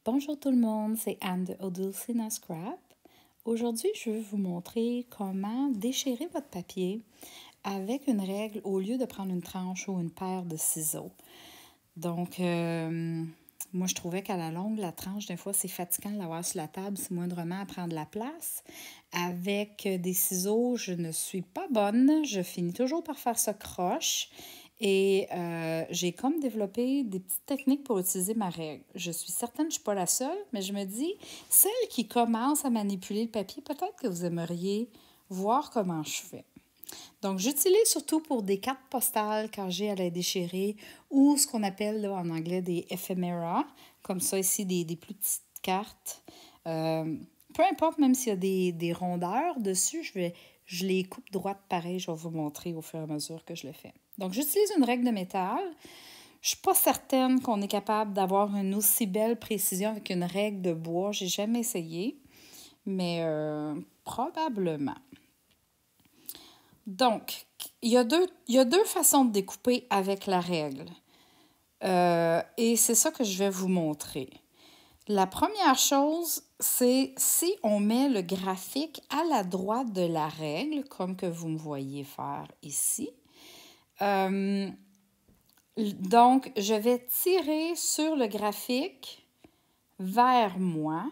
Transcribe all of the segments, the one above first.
Bonjour tout le monde, c'est Anne de Odulcina Scrap. Aujourd'hui, je vais vous montrer comment déchirer votre papier avec une règle au lieu de prendre une tranche ou une paire de ciseaux. Donc, moi, je trouvais qu'à la longue, la tranche, des fois, c'est fatigant de l'avoir sur la table, c'est moindrement à prendre la place. Avec des ciseaux, je ne suis pas bonne, je finis toujours par faire ça croche. Et j'ai comme développé des petites techniques pour utiliser ma règle. Je suis certaine que je ne suis pas la seule, mais je me dis, celle qui commence à manipuler le papier, peut-être que vous aimeriez voir comment je fais. Donc, j'utilise surtout pour des cartes postales quand j'ai à les déchirer ou ce qu'on appelle là, en anglais des ephemera, comme ça ici, des plus petites cartes. Peu importe, même s'il y a des rondeurs dessus, je les coupe droites pareil. Je vais vous montrer au fur et à mesure que je le fais. Donc, j'utilise une règle de métal. Je ne suis pas certaine qu'on est capable d'avoir une aussi belle précision avec une règle de bois. Je n'ai jamais essayé, mais probablement. Donc, il y a deux façons de découper avec la règle. Et c'est ça que je vais vous montrer. La première chose, c'est si on met le graphique à la droite de la règle, comme que vous me voyez faire ici. Donc, je vais tirer sur le graphique vers moi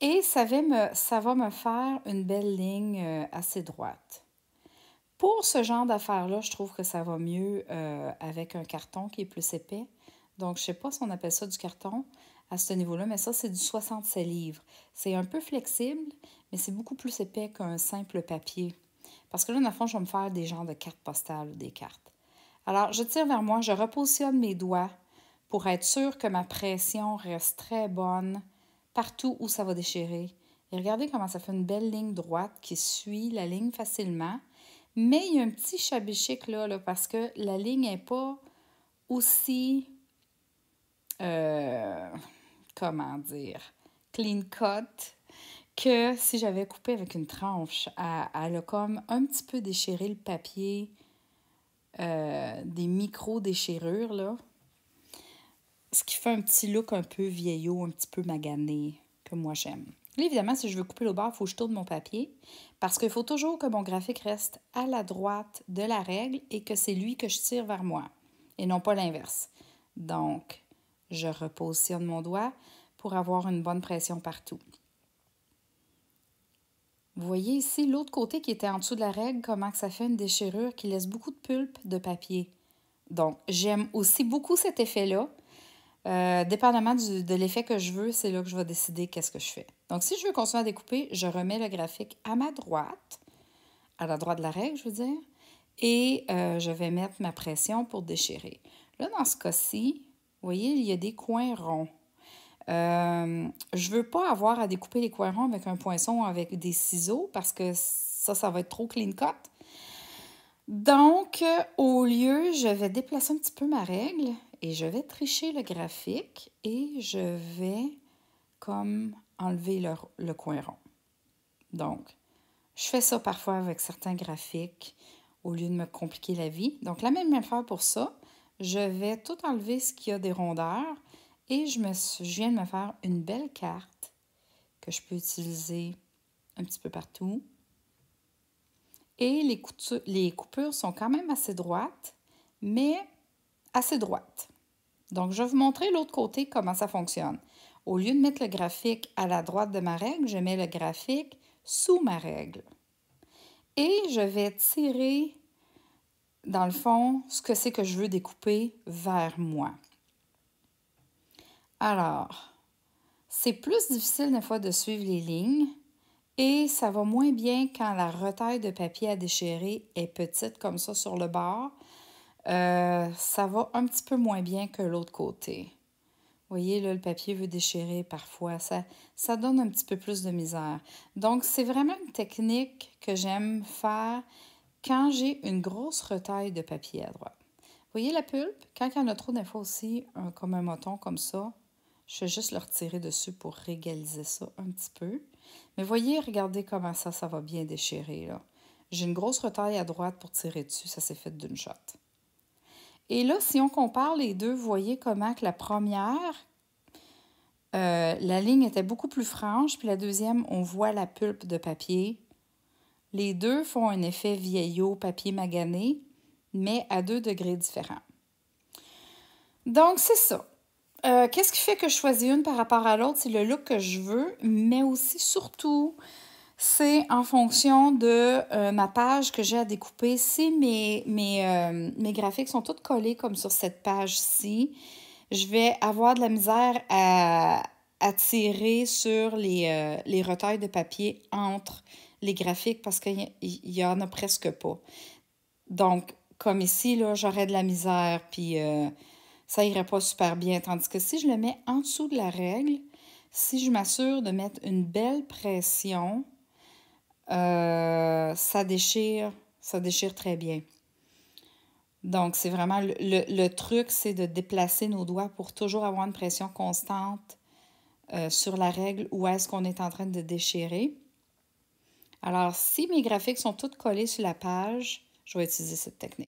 et ça va me faire une belle ligne assez droite. Pour ce genre d'affaires-là, je trouve que ça va mieux avec un carton qui est plus épais. Donc, je ne sais pas si on appelle ça du carton à ce niveau-là, mais ça, c'est du 67 livres. C'est un peu flexible, mais c'est beaucoup plus épais qu'un simple papier. Parce que là, dans le fond, je vais me faire des genres de cartes postales ou des cartes. Alors, je tire vers moi, je repositionne mes doigts pour être sûr que ma pression reste très bonne partout où ça va déchirer. Et regardez comment ça fait une belle ligne droite qui suit la ligne facilement. Mais il y a un petit chabichic là parce que la ligne n'est pas aussi, comment dire, clean cut que si j'avais coupé avec une tranche. Elle a comme un petit peu déchiré le papier, des micro-déchirures, là. Ce qui fait un petit look un peu vieillot, un petit peu magané, que moi j'aime. Là, évidemment, si je veux couper le bord, il faut que je tourne mon papier parce qu'il faut toujours que mon graphique reste à la droite de la règle et que c'est lui que je tire vers moi et non pas l'inverse. Donc, je repositionne mon doigt pour avoir une bonne pression partout. Vous voyez ici l'autre côté qui était en dessous de la règle, comment que ça fait une déchirure qui laisse beaucoup de pulpe de papier. Donc, j'aime aussi beaucoup cet effet-là. Dépendamment de l'effet que je veux, c'est là que je vais décider qu'est-ce que je fais. Donc, si je veux continuer à découper, je remets le graphique à ma droite, à la droite de la règle, je veux dire, et je vais mettre ma pression pour déchirer. Là, dans ce cas-ci, vous voyez, il y a des coins ronds. Je ne veux pas avoir à découper les coins ronds avec un poinçon avec des ciseaux parce que ça va être trop clean cut. Donc, au lieu, je vais déplacer un petit peu ma règle et je vais tricher le graphique et je vais comme enlever le coin rond. Donc, je fais ça parfois avec certains graphiques au lieu de me compliquer la vie. Donc, la même affaire pour ça. Je vais tout enlever ce qui a des rondeurs et je viens de me faire une belle carte que je peux utiliser un petit peu partout. Et les coupures sont quand même assez droites, mais assez droites. Donc, je vais vous montrer l'autre côté comment ça fonctionne. Au lieu de mettre le graphique à la droite de ma règle, je mets le graphique sous ma règle. Et je vais tirer, dans le fond, ce que c'est que je veux découper vers moi. Alors, c'est plus difficile des fois de suivre les lignes. Et ça va moins bien quand la retaille de papier à déchirer est petite comme ça sur le bord. Ça va un petit peu moins bien que l'autre côté. Vous voyez, là, le papier veut déchirer parfois. Ça donne un petit peu plus de misère. Donc, c'est vraiment une technique que j'aime faire quand j'ai une grosse retaille de papier à droite. Vous voyez la pulpe? Quand il y en a trop, des fois aussi, comme un moton comme ça, je vais juste le retirer dessus pour régaliser ça un petit peu. Mais voyez, regardez comment ça va bien déchirer, là. J'ai une grosse retaille à droite pour tirer dessus, ça s'est fait d'une shot. Et là, si on compare les deux, vous voyez comment que la première la ligne était beaucoup plus franche, puis la deuxième, on voit la pulpe de papier. Les deux font un effet vieillot, papier magané, mais à 2 degrés différents. Donc, c'est ça. Qu'est-ce qui fait que je choisis une par rapport à l'autre? C'est le look que je veux, mais aussi, surtout, c'est en fonction de ma page que j'ai à découper. Si mes graphiques sont tous collés comme sur cette page-ci, je vais avoir de la misère à tirer sur les retailles de papier entre les graphiques parce qu'il y en a presque pas. Donc, comme ici, là, j'aurais de la misère, puis ça irait pas super bien. Tandis que si je le mets en dessous de la règle, si je m'assure de mettre une belle pression, ça déchire très bien. Donc, c'est vraiment le truc, c'est de déplacer nos doigts pour toujours avoir une pression constante sur la règle où est-ce qu'on est en train de déchirer. Alors, si mes graphiques sont tous collés sur la page, je vais utiliser cette technique.